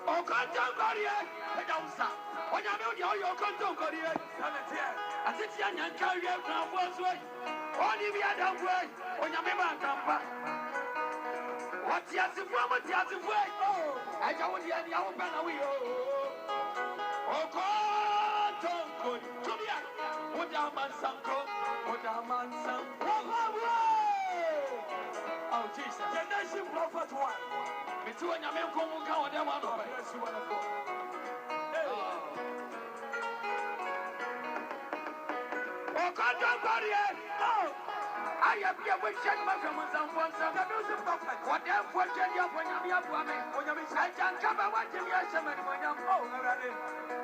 O contemporary, I don't say. When you know your contemporary, as if you can carry a crown was way. Only the other way, when you remember Campa. What's the other way? Oh, I don't hear the old banner. Oh, contemporary, Julia, what a man sanko, what a man sanko. Oh, Jesus, the nation prophet one. Me too, and I'm going to go on there one of Oh, contemporary, oh. I have here with Shanma from some music prophet. What else was Jenny when you have one? When you I can't come and watch him, yes, and when I'm already.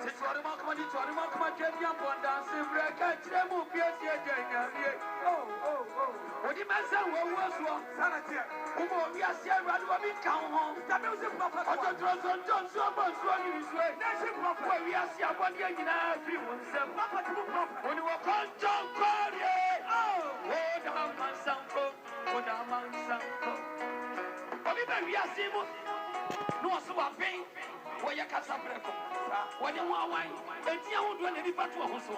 This was the monk, when it's one monk, my Jenny up on dancing, break, catch them up, yes, yes. Oh. What the man said was one sanity. Who will be a share rather than come home? The music prophet. I don't trust on John Sober's running his way. Nation prophet. Where we are seeing one year in everyone. When you walk on John Cordier. Oh, we are seeing no so a pain. Where you can separate when you want wine, and you won't do any part of us.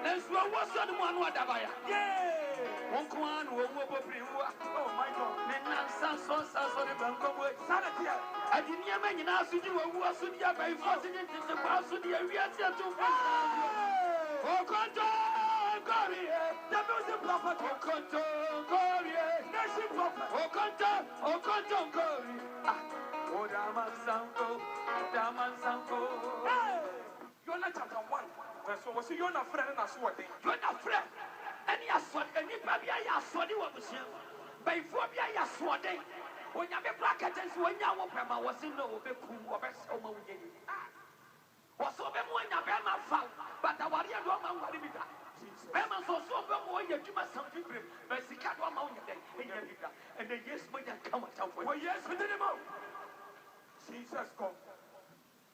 Let's go. What's the one who Dabaya? Yeah, one one will be. Oh, my God. Then Sanson on the Banco Sanity. I didn't hear many now to do a was to be a by forcing it in the house of the area to oh, Conto, the music prophet, oh, Conto, nation prophet, oh, Conto, oh, Daman Sanko. You're not chapter 1. So, was you not friend and a sword? You're not friend. And you sword, and you probably are sword. By phobia, you sword. When you have a bracket, when you was in no be cool or best over was so when you have my foul, but I want you to know what Bema so more you must something, but the cat one mountain, and the yes, when you come out. Well, yes, we did him out. Jesus, come.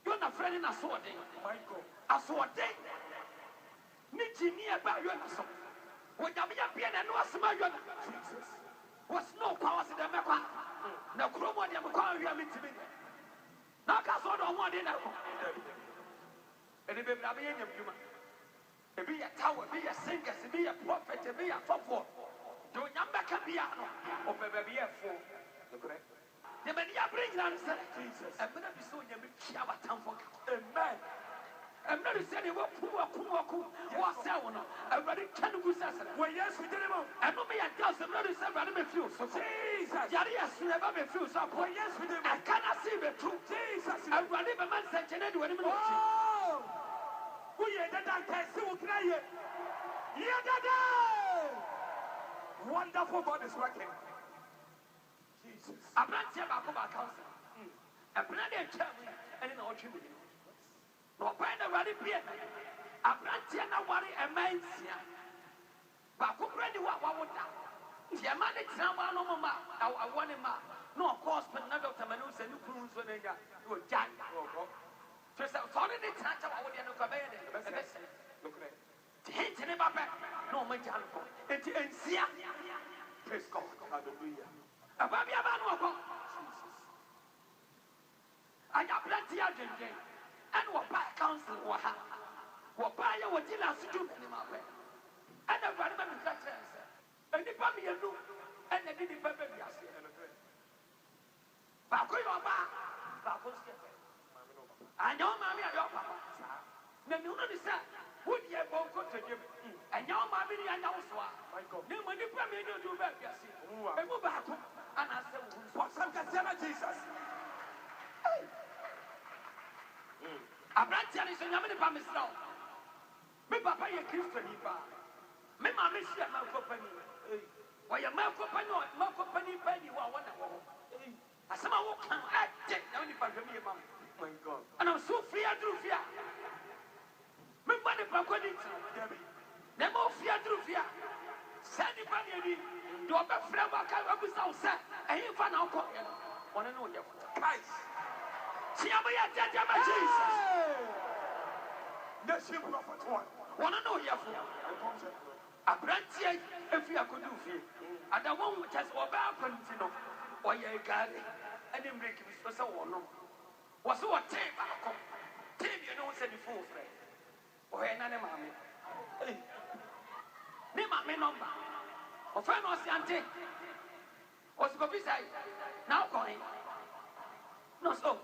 You're not friend in a sword, Michael. A sword day. Meeting nearby your son. When you be a piano and was my Jesus. Was no powers in the Mecca. No chromo, you call your meeting. Now, cast on one dinner. And if I'm in your human. Be a tower, be a singer, be a prophet, be a football. Do you back a piano or be a fool? The many are bringing answer, Jesus. I'm going to be so young, Kiava Tampo. Amen. I'm not saying what Kumaku was sound. I already can't do that. Well, yes, we did it. I'm not a dozen, not a seven, I'm a few. So, Jesus, Yarias never be few. So, well, yes, we did. I cannot see the truth. Jesus, I'm running a man such an end when oh, we are the dance, so cry. Wonderful God is working. Jesus. I'm not saying about counsel. I'm not a child and in our tribute. No, by the right beer. I'm not saying I worry a man. But who ready what would that? The man is someone no more. I want him. No, of course, but none of the manus and you prunes when they got you a jack. Just sorry, the touch of our young cabin. Look at it. Hint in about no, my child. It's in Sia. Praise God. Hallelujah. Above your man, Jesus. I got plenty of drinking. And what by counsel or how? What by your what did I do in my way? And I ran my answer. And the baby and look, and the baby I see. Back your back. I know, Mammy, I know, Papa. Then you know the son. Would you have both got to give? And your mammy, I know, so I go. No, when you come in, you do back, I see. I move back. And I said, what's some Jesus? I'm not telling you, I'm in the now. Me papa, you're Christian. Me mamma, she had my company. Why, your mouth company, my company, penny, one. I somehow can't act only for me, mom. My God. And I'm so free, I drew fear. Me money for quality. The more fear, drew fear. Send the money, do a friend, I can't say, and you find out. One and only. Christ. See how we are dead, Jesus. Nation prophet one. One and only. A branch, if you could do fear. And the one which has about continue. Or you got it. any break is so one. Was so a tape back. Tape, you know, said before, friend. Or any mammy. Name my number. Or friend was the auntie. Was the copy side. Now going. No, so.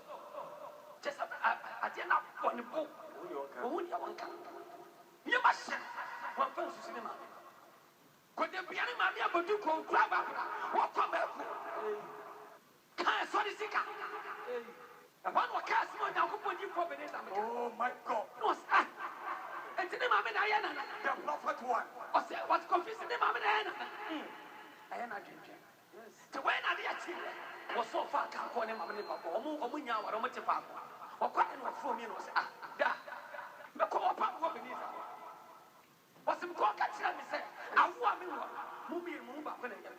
Just I did not want to go. Who you want to come? You must say, one person to see the mammy. Could there be any mammy able to go grab up? What come back? Can't sorry, sick. And one more cast one now, who put you for minutes. Oh my God. No, sir. And to the mammy, Diana, the prophet one. Or say, what's confusing the mammy, Diana? Diana, yes. To when I did was so far, can't call him mammy, Papa, or Munya, or much papa. Or quite enough for me, was that. The call papa beneath her. What's him called? Catch me, say, I want me one. Mummy and Mumba, when I get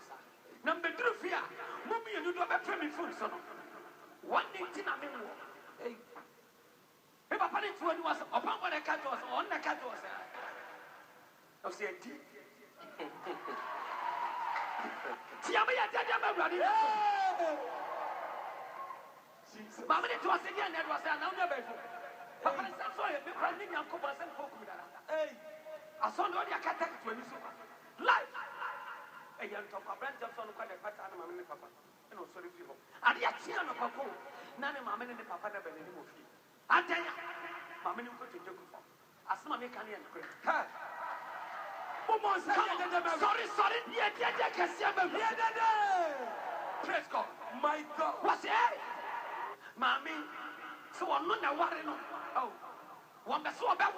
number 3 fear. Mummy, you don't have a food, son. 118 I mean, hey, if I put it to was upon what I cut was on the cat was. I said, Tiamia, Mamma, it was again, that was another bedroom. Papa, I'm sorry, the president and Copas and folk with that. Hey, I saw no other cat to any super. Life. A young top of branch of son quite a pattern, Mamma and Papa. No, sorry, people. And yet, Tiana Papa, none of Mamma and the Papa never any more. I tell you, Mamma, you go to Joku. As Mamma can and great. Sorry, yeah, praise God. My God. What's it? Mammy, so I'm not a worry. Oh, one that's so about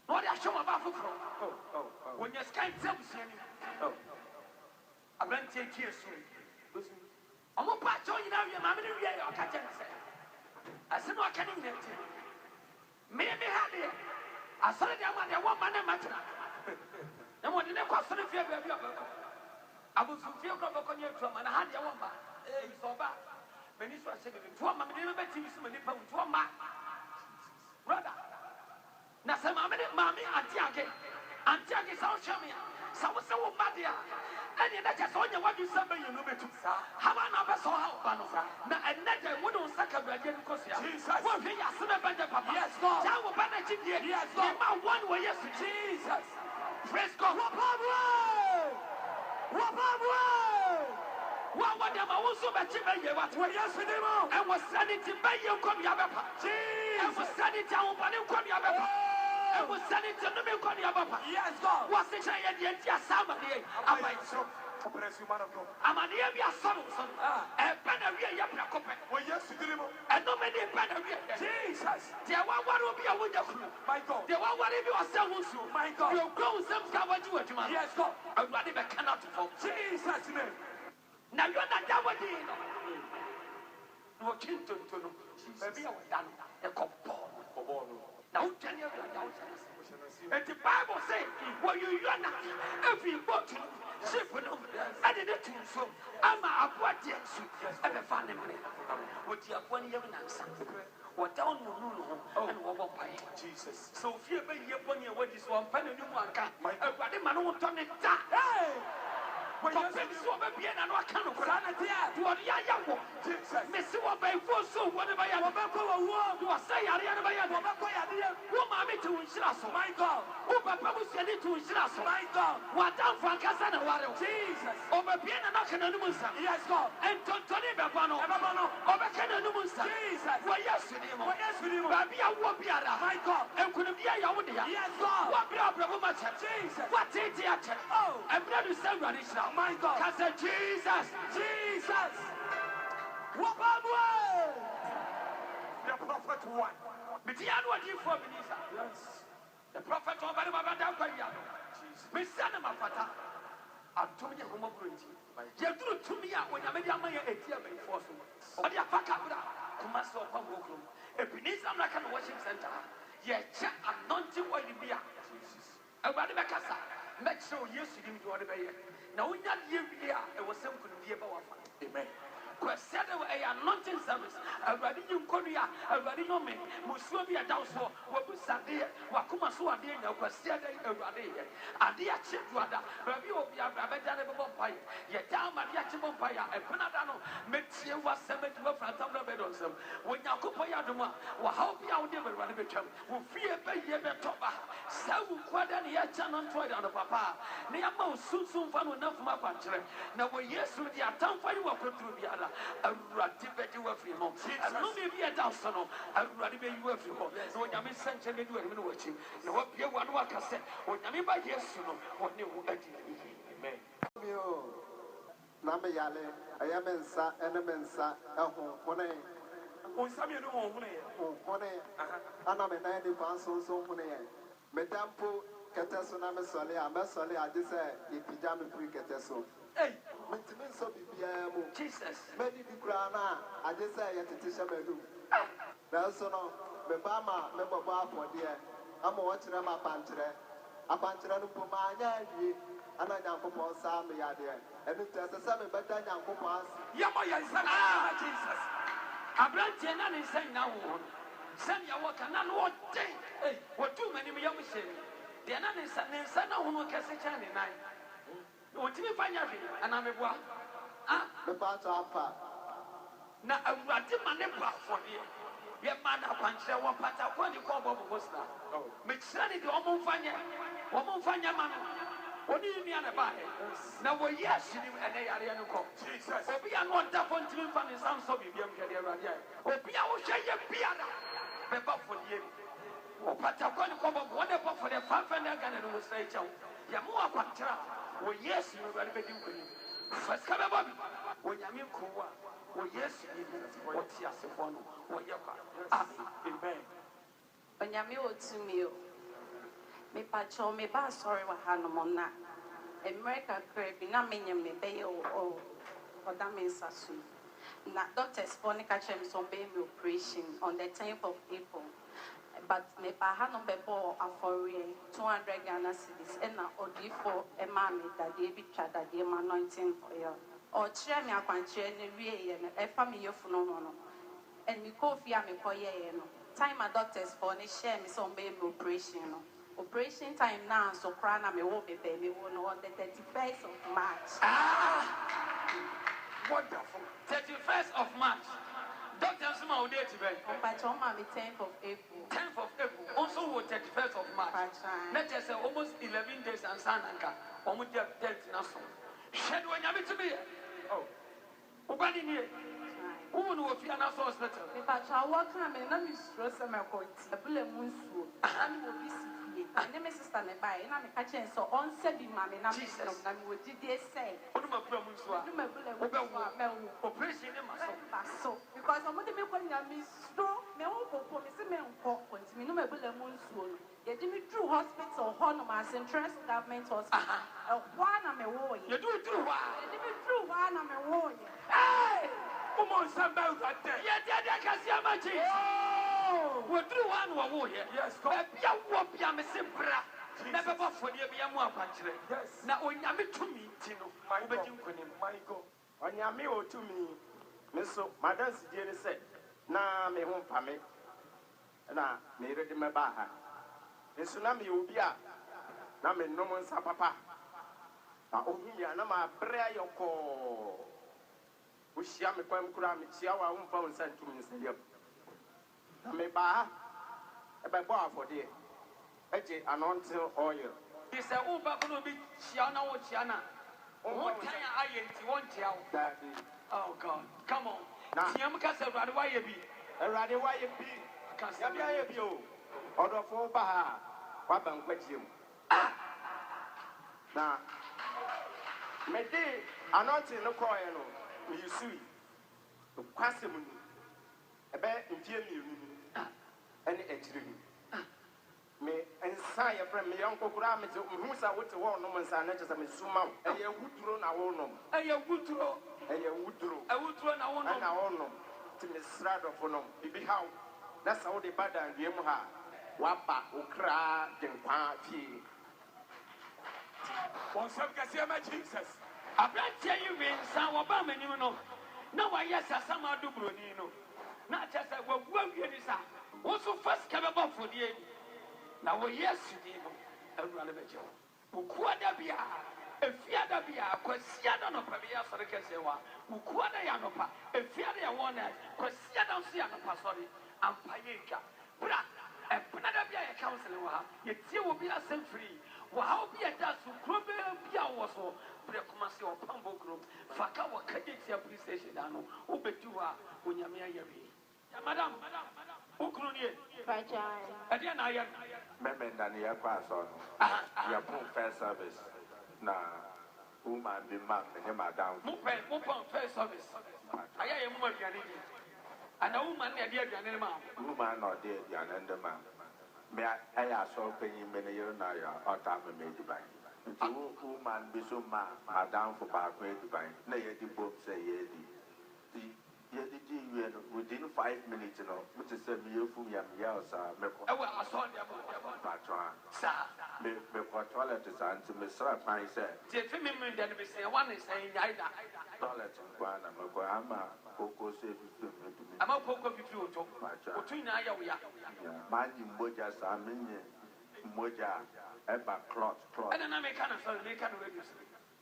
what I show about from. When your sky tells you, I'm going to take you soon. I'm going to join you now, your mammy, or catch it. I said, what can you get? Maybe have it. I saw it down there, one man and matter. And when you never saw the fear of your book, I was feel on your drum and I had your one back. Hey, so bad. When you saw second, to a man, never bet you some money to a man. Brother. Now, some mammy, Antiage, South Shamia, so was so bad. And you just on your what you say, you know it. How I never saw how now, and that I wouldn't suck a bread because Jesus. Well, he has never been the papa. Yes, God. Now, we're back at you. Yes, God. One way, yes, Jesus. Praise God. What am I also about to make you? What yes, and was sending to pay you come your papa. Jesus. And was sending to open you come your papa. And was sending to me come your papa. Yes, God. What's the giant yet? Yes, somebody. I'm like so. I'm an area son. And Panaria Yapacope. Well, yes, and no many Panaria. Jesus. There will be a window. My God. There will be a sound. My God. You go some cover to it. Yes, God. I'm not even cannot for Jesus' name. Now you're not that one. No, Chinton to know. Maybe I was done a couple. Now, tell you, and the Bible says, well, you're not. If you go to ship, I didn't think so. I'm a what yes, and a family. What you have 1 year and answer. What down you know, and what by Jesus. So, fear by your 1 year, what is one penny you want? My man won't turn it down. Hey! When you say so, maybe I know I can't go. What you are, Miss Wabay for so whatever I have to say, I am Mammy to Israel, my God. Who Papa was sending to Israel, my God. What down for Casana, Jesus. Over Piana Nakanumusa, yes, God. And Tony Babano, over Canumusa, Jesus. Why, yes, Baby, I won't be my God. And couldn't be a Yahudia, yes, God. What be a problem, Jesus. What did you tell? Oh, I'm glad to say, Radisha. My God, Jesus, Jesus. What the prophet one. But he had what you for Minister. Yes. The prophet over the Madame Payano. Miss Sanama Fata. I told you who moved. You do to me when I made your money a year before. But you pack up to Master of Pambokum. A Peninsula American Worship Center. Yet, anointing what you be. Jesus. And what the Macassa. Make sure you see him to the bay. Now, we not here, it was some could be about. Amen. Because said a anointing service, a radio Korea, a radio me, Musubia Dowso, what was Sunday, Wakuma Suadia, was said a radio. And the Chip Brother, Rabbi of Yabba, yet down my Yachimon fire a penadano metie was 70 from Tamla Bedonsum. When Yakupayaduma, or how be out there run a bit, who fear by Yebetoba, Savu Quadan Yachanan Toy on the papa, Niamo soon found enough from my country. Now, yes, with the town fire will put through the other, a ratibet you were free home. And no maybe a downson, a ratibet you were free home. So when I'm sent to do it, watching. No, what you want to say, when I'm by yes, what new Amen. Name Yale, I am in Sa, Enemensa, Hone, Samuel Hone, Aname 90 pounds, so Hone, Medampo, Catasoname Sole, I must Sole, I just say, if Pijama pre Cataso. Hey, Mintimin Jesus, Medi Grana, I just say, at Tishamedu. That's no, Bebama, member bar for dear. I'm watching my pantre. A pantre to Pumania, and I am for Sam Yadia. And it has a seven better young coupons. Yamaya, Jesus. A branch and is saying now, send your work and none what day. What too many young say. The Anan is an son who can say China night. What do you find out? And I'm a boy. Ah, the part of her. Now I ratted my neighbor for you. Your man up and share one part of what you call Bob Costa. Make Sunny to Woman Fanya man. What do you mean about it? Now, yes, you and they are in the call. Jesus. Obi and one tap on to find the sound of you, Obi, I will share your piano. The buff for you. Or Patagoni come up wonderful for the Fafan and will say, Yamua Patra. Oh, yes, you will be doing. First, come about when Yamin Kua. Oh, yes, what he has upon. Oh, Amen. When Yami to me. Me pacho me ba sorry wa hanomona America crave na menyem me be o that means asu na doctors for nika chem some baby operation on the 10th of April but me pa hanom be bo afori 200 Ghana cedis and na odi for e ma me that dey bi twa that dey ma anointing oil o kire me akwanche na wie ye na e fa me yefu no no and me kofi a me koye no time a doctors for ni share me some baby operation no. Operation time now, so Krana me will be baby on the 31st of March. Ah! Wonderful. 31st of March. Doctor Sima will date today. On Pachoma, the 10th of April. 10th of April. Also, 31st of March. Let us say almost 11 days and Sananka. Almost 10th Nassau. Shed when you have to be. Oh. Ubani here. Who will be an hospital? If I shall walk, I'm in a mistress of my court. A bullet moon swoop. I'm will be. My name is Sister Nebai, and I'm a catching so on Sebi Mammy, and I'm what did they say? Operation so because I'm going to make one of Miss Straw, me own for me, some men walk on me, no matter moon soon. Yet, me true hospital, Honor, Centrist Government Hospital. One I'm a warrior. You do it true. You do it true, one I'm a warrior. Hey! Come on, somebody got there. Yeah, I can see how much it is. We threw one warrior. Yes, come. Be a whoop, I'm a simple. Never for the Yamua country. Yes. Now, when you meet to me, Tino, my God. On Yami to me, Miss Madame Jenny said, Nah, me home for me. And I made it in my baha. The tsunami will be up. Now, me no one's a papa. Oh, yeah, no, my prayer your call. Which Yami Pam Kram, Chiawa, won't found sent to me. Me ba e be bo afode eje anointing oil this a wo ba kono bi chia na wo chia na wo tan ayenti won tia wo daddy. Oh God, come on tia mu ka se Awurade wa ye bi ka se ya ye bi o odofo ba ha wa ban kwatie mu na me di anointing no koil no me yusui kwase mu ebe ntie mienu and a me and say a friend, me uncle Grammy, who's I would warn no one's an edge as a Missuma, and you would throw now on them, and you would throw, I would throw now on them to Miss Strada for them. Be how that's how the bad and the Yamaha, Wapa, Ukra, then Party. One some can see my Jesus. I can't tell you, in San Obama, you know. No, I yes, I somehow do Brunino. Not just I will work here. Also, first come about for the end. Now, yes, you did. I run a better. Who could that be? Efiada bia kwasiada no pa bia sori kese wa ukuada ya no pa efiada ya wona kwasiada nso ya no pa sori ampaye twa bra ebnada bia ya council wa ye tie wo bia sem free wa ha bia da su krobe bia wo so bre kuma se o pambo kro faka wa kajetia police station da no obetu a onyame ayawe ya madam ukru nie Bajai. ade na ya Memenda ni ya kwa so ya pon first service na woman be man ne madam mo pon first service aya ye mo aduane ni ana woman na de aduane ma woman no de ya nende ma me aya so penyin me ne yo na ya ota me me dubai nti woman be so ma madam for ba ko dubai na ye di bob say ye di within 5 minutes, which is a meal from Yamia, I saw them. Sir, the toilet is on to Miss Rapine said, the women that we say one is saying, toilet and Guana, Maguama, Coco safe to me. I'm a poker if you talk between Aya. Mind you, Mojas, I mean, Moja, Eba cloth. And then I make kind of they can reduce.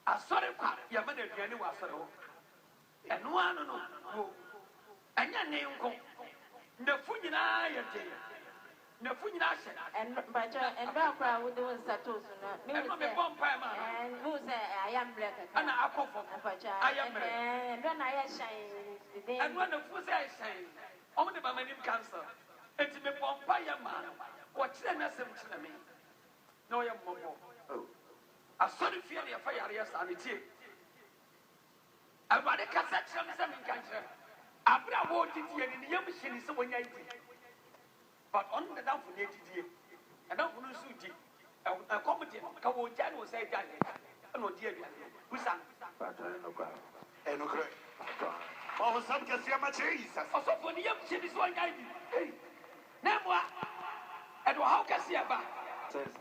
I saw it, your mother, you was and one no. And your name go. The Funina, the Funina said, And Bajai, and Barbara would do Satos, and not a vampire man. and who say I am black, And I come for Bajai, I am and when I shine, and when the food I say, only by my name cancer, it's a vampire man. What's the message to me? No, you're more. I saw the fear of fire, yes, and it's here. I want a cassette from some country. Abra wanted to in the young machine is when I did. But on the down for 80 years, and not for Suji, a comedy, Kawo Jan was a guy, and no dear, who sang. And okay. Oh, some can see how much Jesus. Also for the young machine is one guy. Hey, Namwa, and how can see about? Says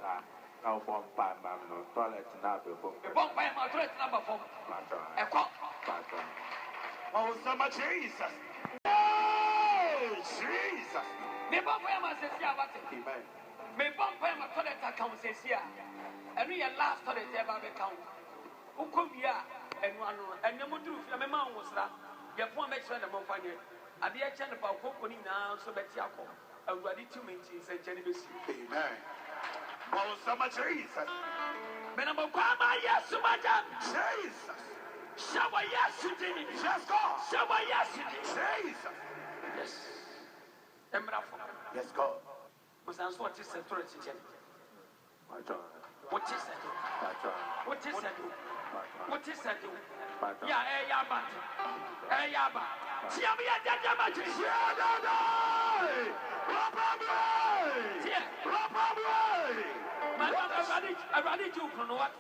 I'll form five man no toilet now before A bomb by my threat number 4. A cop. Oh, so much Jesus. Oh, Jesus. Me bomb by my says, yeah, what? Amen. Me bomb by my toilet account says, yeah. And we are last toilet ever account. Who come here and one and the Mudu, your man was that. Your poor makes one of my I be a channel about Poconi now, so bet Yako. And ready to meet you, said Genevieve. Amen. Oh, so much Jesus. Menamokama, yes, so much. Jesus. Shower, yes, you did. Yes, God. Shower, yes, you did. Jesus. Yes. Emrafo. Yes, God. Was answered what is said to it. My God. What is it? My God. What is it? What is it? My God. Yeah, Yaba. Yaba. Tiamia Damaji. I ready to know what?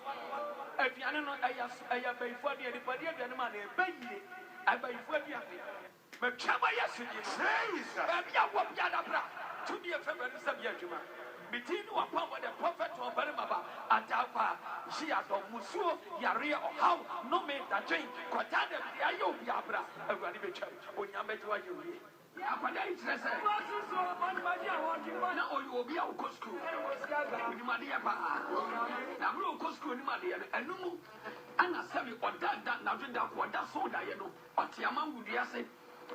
If you know, I have a for the anybody and money, baby. I buy for the but Chama, yes, you did. Baby, I walk Yadabra to be a favorite subject. Between one power, the prophet or Barimaba, Atapa, she has a Musu, Yaria or how no man that drink, Quatana, the Ayo Yabra, a very big church, when you met what you read. Yeah, but I just said, now you will be our school. Madia, now we'll school in Madia, and no, and I said, what that now did that what that soda, you know, but Yaman would say,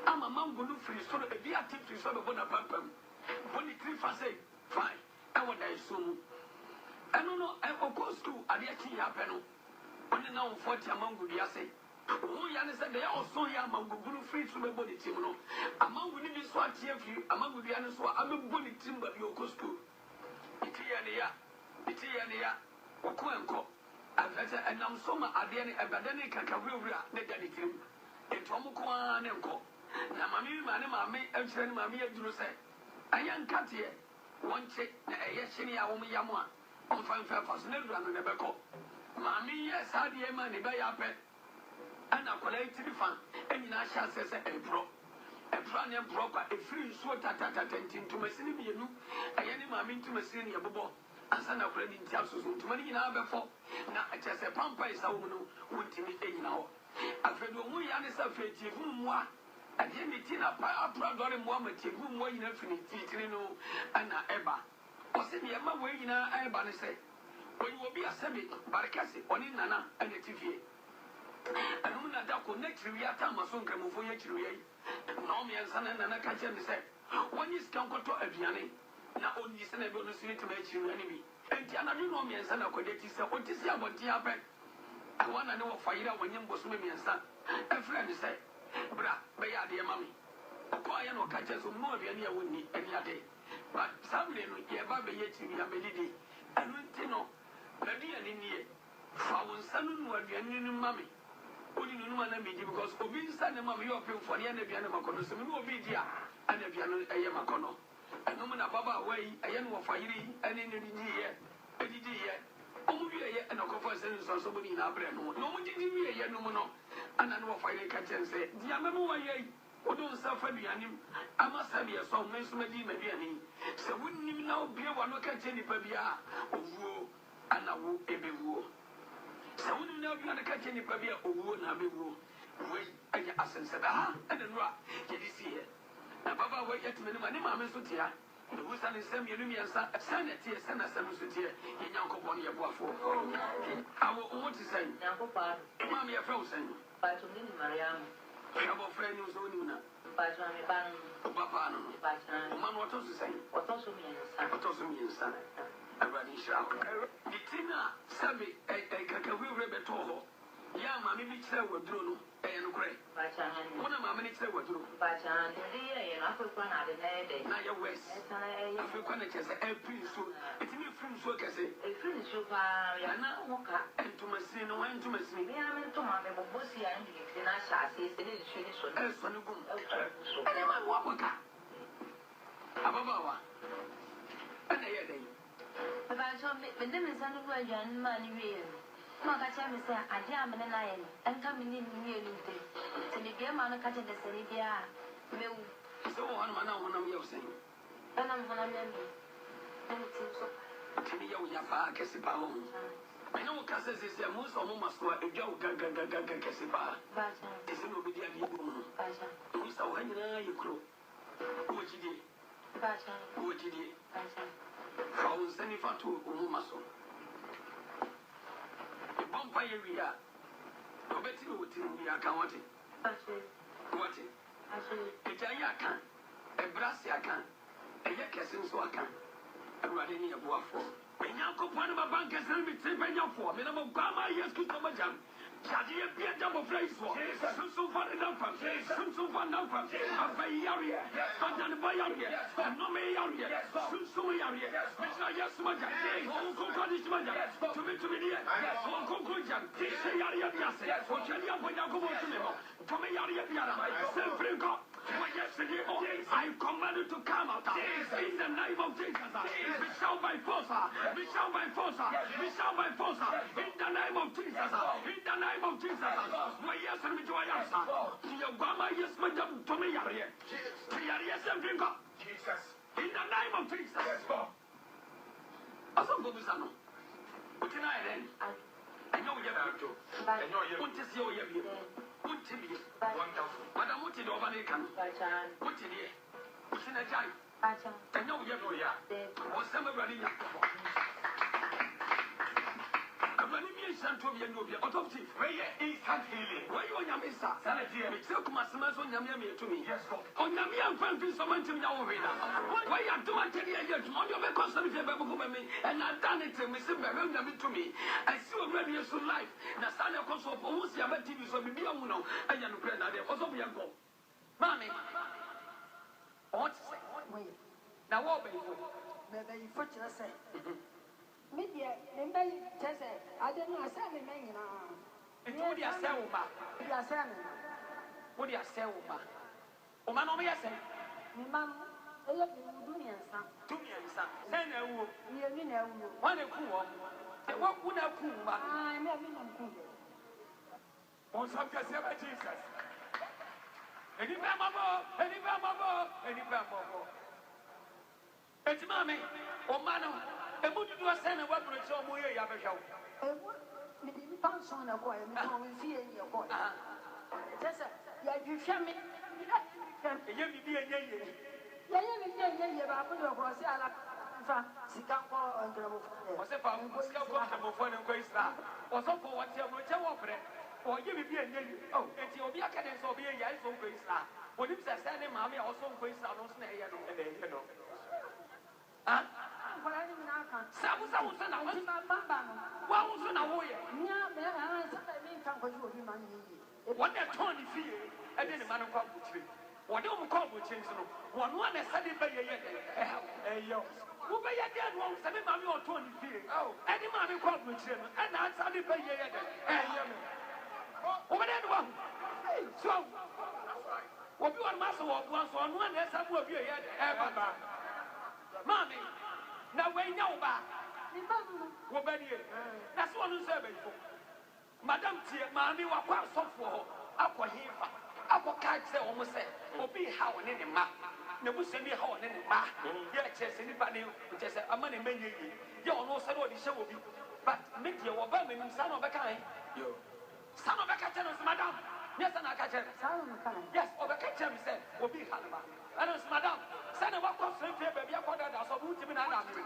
I'm a man who free so the dear tip to sort of Bonapam. Only 3 for say, fine. I want that soon. I don't know, I will go school at the Achi Yapeno. Only now 40 among would say. Oh, Yan said they also young among Guru free to the body team. Among would be swat here, among would be honest, I'm a bully team, but you go school. Itiania, Okoenko. And I'm so much at the end of the day, Kakavura, the team. In Tomukwan and Co. Namami, Mammy, and Shen Mammy, you say. I am cut here. One check, yes, Shenia, Yamwa. On fine Fairfax, never run the Beco. Mammy, yes, I dear money by your pet. And I collect the fun. And in Asha says a pro. A pranium proper, a free sweat at to Messini, I am mammy to Messini, a bobo. And son of credit tells us to money now before. Now, I just a pampa is a woman who went to me now. I feel we are a fate, moi. And then the tina pa apradore Mohammed, whom way in infinity, and Eba. Was it the Emma way in our Eba say? when you will be a semi, Barcassi, on in Nana, and a TV. And when I don't connect to your time, my son come for your tree. Naomi and Son and Nana catch him said, one is come to a piano. Now only send a bonus to make you enemy. And Tiana, you know me and Son of Codetti, so what is your body up? I want to know fire when you was me and son. A friend said, Bra, may I dear mammy. Quiet or catches more of any other day. But somebody, you have a yet to be a melody. And when Tino, Lady and in here, found son who had been in mammy. Only no one because Obi son and mammy open for the end of Yanamakon, so we will be there and the piano Ayamakono. And no man above away, a young of fire and in the year, a year. And a conversation on somebody in our brain. No one did me a no more. And I know if I catch and say, Diamamo, who don't suffer the anim. I must have a song, Miss Medi Mediani. So wouldn't you now be one who catch any pabia of woe and a woo a big woo. So wouldn't you now be able to catch any pabia of woo and a big woo. Wait, and your essence said, and then rock, you see it. Now, Baba, wait at me, my name, I'm a sutia. The Wusan is semi and sanity, send us some sutia in Yanko Bonnie Buffo. I will want to say, Mammy, a frozen. But to me, Mariam, Our friend was only not. but I'm a ban, Papa, but man, what was to say? what also means, What was me, son? A running shout. The Tina, Sabi, a Kakawi Rebetoro. Yeah, Mammy, which I would do, and great. but One of my minutes I would do. but the African are the day. Now, your West. African is a prince. It's me from Swakase. A friend is super, and And to my sin, and to my sin. I am to my bossy and the Nasha says it is tradition. As for the good. And I'm a wapaka. Ababawa. And I had a. But I saw the name is under young money real. Maka Chami said, I jam and I am coming in near you. To be a man catching the Serbia. So one man, one of you saying. And I'm going to remember. And it seems so. Tell me, your back, Cassipa. I know Cassis is a most of Mama Square, a joke, Cassipa. But It's a little bit of you. Mr. Wayne, you crow. What you did? What you did? How was any fat to Umaso? The vampire we are. No better would we are counting. What? A giant can, a brassy can, a yakassin so I can. A running a buffalo. When Yanko Panama Bank has been taken up for, minimum Gama, yes, to some jam. Jadi a beer jump of place for some fun enough from some fun enough from a bay area, but not a bay area, and no may area, some area, which I just maja, all concordis maja, to me, all conclusion, say area, yes, for Chelia, when you go to me, from a area, self brinko. Yesterday, I commanded to come out in the name of Jesus. Be shall by force, be shall by force, be shall by force, in the name of Jesus, in the name of Jesus. My yes and to my answer. Your Gama, yes, madam, to me, Yari. Yes, and drink up. Jesus. In the name of Jesus. Yes, God. Awesome, Bobusano. What can I then? I know you have to. I know you want to see your year. Wonderful. Madam, what did over the can? What did he? What's in a giant? I know you have to. What's some running up? I'm running me and to be a new autopsy. Where is that healing? Why you on your missa? Sanity, Mixel Massimas on Yamia to me. Yes, on Yamia and Fancy someone to me. Why you do I tell you yet? On your custom, and I've done it to Mr. Berlin to me. I see already so life. The son of Kosovo, who's your TV, so be a woman, and you're not also be a go. Mammy, what? Now, what be you put your say? Media, maybe just I don't know, I said the man. What do you say, Uma? You are saying, what do you say, Uma? Uma, no, yes, Mamma, I love you, do me and some. 2 years, send a woo. You know, One a cool, and what would have cool? I'm having a cool. On some Jesus. Any mamma, any mamma, any mamma. It's mammy, oh, Mano. And what did you send a weapon to show me? You have a show. Maybe you found someone a boy, and we fear your boy. Just you shall me. You be a fa sika nkɔ nkramofo ɔsɛ fa sika kɔ nkramofoɔ no nkɔ Israel ɔsɔfo wɔte mu kyɛ wɔ brɛ ɔyɛ bibi enye yi enti obi aka den sɛ obi yɛ yɛ so nkɔ Israel onim sɛ sɛ ne maame a ɔsɔ nkɔ Israel no nso na ɛyɛ no nkɔla ne nyinaa ka sabu na wo nti mamba no wa wo so na wo yɛ nia me sɛ me nka nkɔgye obi ma no yie wɔn na tɔn ne fie ɛde ne ma no kɔ abukyire wɔde wɔn kɔ abukyire nso no wɔn no na sɛ de bɛyɛ yɛ ɛyɛ wobɛyɛ dɛ no wɔn sɛ me maame ɔtɔn ne fie ɛde maame kɔ abukyire no ɛna asa de bɛyɛ yɛ dɛ ɛyɛ me wobɛdɛ no wa so obi wɔn ma so wɔ buwa so ɔno na ɛsa mu obi yɛ dɛ ɛba maame na wɛnya wo ba wo ba nie na so ɔno nso ɛbɛyifo madam tie maame wakɔ asɔfoɔ hɔ akɔ hefa akɔ kaa kyerɛ wɔn sɛ obi ha wo ne ne ma na busa bi ha wo ne ne ma yɛ kyerɛ sɛ nipa ne kyerɛ sɛ ama ne mɛnyɛ yie yɛ ɔno sɛ ɔde hyɛ wɔ bi but me deɛ wɔba m'anim saa na ɔbɛka ɛ saa na ɔbɛka kyerɛ no sɛ madam nyɛ sɛ na aka kyerɛ yes ɔbɛka kyerɛ me sɛ obi ha ne ma ɛno sɛ madam sɛ ne wakɔ frɛmfrɛ baabi akɔ dada so ɔbo wotumi na ada me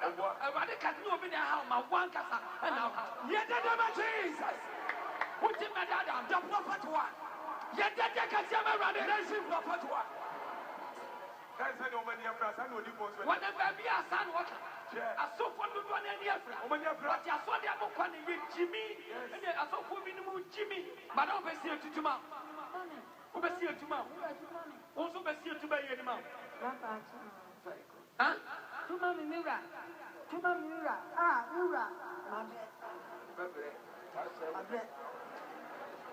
awurade ka ne obi na ɛha ma wankasa ɛna woha yɛdada ma Jesus wotumi na dada the prophet one yɛdada kɛseɛ ma awurade nation prophet one wɔne baabi a asa ne wɔka asɔfoɔ dodoɔ no ani afra ɔte asɔde abɔkwa ne yɛ gyimi ɛne asɔfoɔ bi no mu gyimi bada wobɛsi atutuma wobɛsi atuma wo nso bɛsi atuma yɛ anim a tuma mi mira mira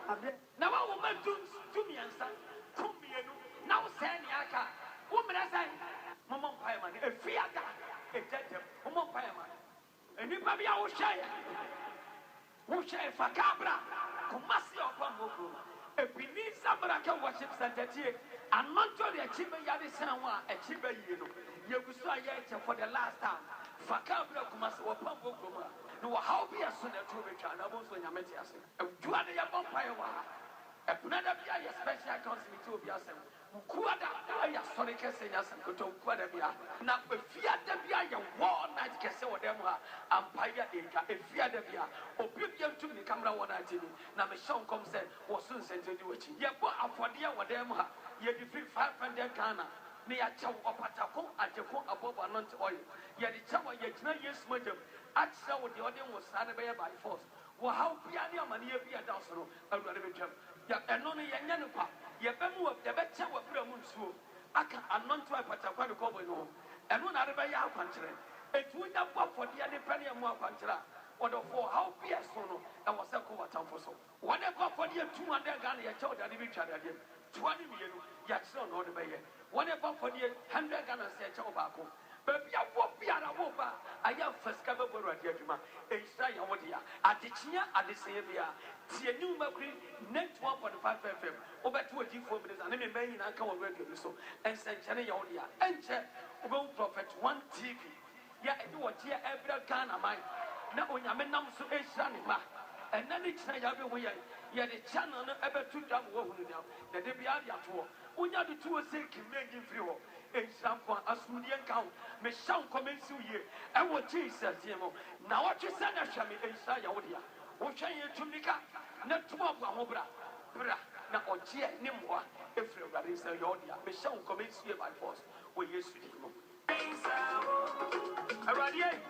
mabe na wa wo ma tumiɛnsa tumienu na wo sɛ ne aka wo mmerɛ sɛ mɔmɔ mpaeɛ ma no ɛfi ada ɛgyɛgyɛm mɔmɔ mpaeɛ ma no nnipa bi a wohyɛe fa kabra Kumasi ɔkɔ mmɔkuro ebini sabraka worship center tie anɔntɔ de akyi bɛyare sɛn ho a akyi bɛyie no yɛgu so a yɛkyɛ for the last time fa kabra Kumasi wɔpa mmɔkuro mu a na wɔhaw bi ɛso na ɛto bɛtwa na ɔbɔ nso nyame te ase adua ne yɛbɔ mpaeɛ wɔ ha ɛpona bi a yɛ special council ti obi asɛm Kuada ayɛ asɔre kɛse nya asɛm kɔtɔ kuada bi a na efiada bi a yɛ wall night kɛse wɔ dɛm ha ampaya ɛtwa efiada bi a obi bi ntum ne kamera wɔ night ni na me hyɛ nkɔm sɛ wɔso nsɛntɛ di wɔkyi yɛbɔ afɔdeɛ wɔ dɛm ha yɛde fi 500 Ghana ne yɛakyɛw ɔpatako agyeko abɔbɔ anɔnte ɔyɛ yɛde kyɛw a yɛgyina Yesu magyam akyerɛ wo deɛ ɔde wo saa ne bɛyɛ by force wɔ haw bia ne amanneɛ bi ɛda so no awurade bɛtwam ɛno no yɛnyɛ ne kwa yɛbɛmu wɔ yɛbɛkyɛ wɔ bere mu nsuo aka anɔnto apatakwa de kɔbɔ no ho ɛno na de bɛyɛ akwankyerɛ etu nya bɔ afɔdeɛ ne pɛ ne mu akwankyerɛ a ɔdɔfoɔ haw bia so no ɛwɔ sɛ kɔ wɔtamfo so wɔde kɔ afɔdeɛ 200 Ghana yɛkyɛ ɔde ade bi twa dadeɛ toa ne mmienu yɛakyerɛ na ɔde bɛyɛ wɔde kɔ afɔdeɛ 100 Ghana sɛ yɛkyɛ wɔ baako baabi awɔ biara wo ba ayɛ fasika bɛbɔ awurade adwuma ɛnhyira yɛ wo de a adekyea adesɛeɛ bi a tie new makuri 91.5 FM wobɛte wɔ G4 minutes a ne memma nyinaa ka wɔ radio no so ɛnsɛnkyɛne yɛ wo de a ɛnkyɛ wobɛhu Prophet 1 TV yɛ ɛde wɔteɛ ɛbrɛ Ghana man na onyame nam so ɛhyira ne ma ɛnɛ ne kyerɛ yɛabɛhu yɛn yɛde channel no ɛbɛto dwa ma wɔhunu nam na de biara de atoɔ wonya de to wɔ sɛ kimɛnyi mfiri hɔ ɛnhyira nko a asomdie nka ho mehyɛ nkɔmɛ nsi wo yie ɛwɔ Jesus deɛ mu na wɔtwe sɛ na hwɛ me ɛnhyira yɛ wo de a wohwɛ yɛ tumi ka na tom aboa ho bra na ɔgyeɛ ne mmoa ɛfiri awurade sɛ yɛ wo de a mehyɛ nkɔmɛ nsi yie by force wɔ Yesu din mu awurade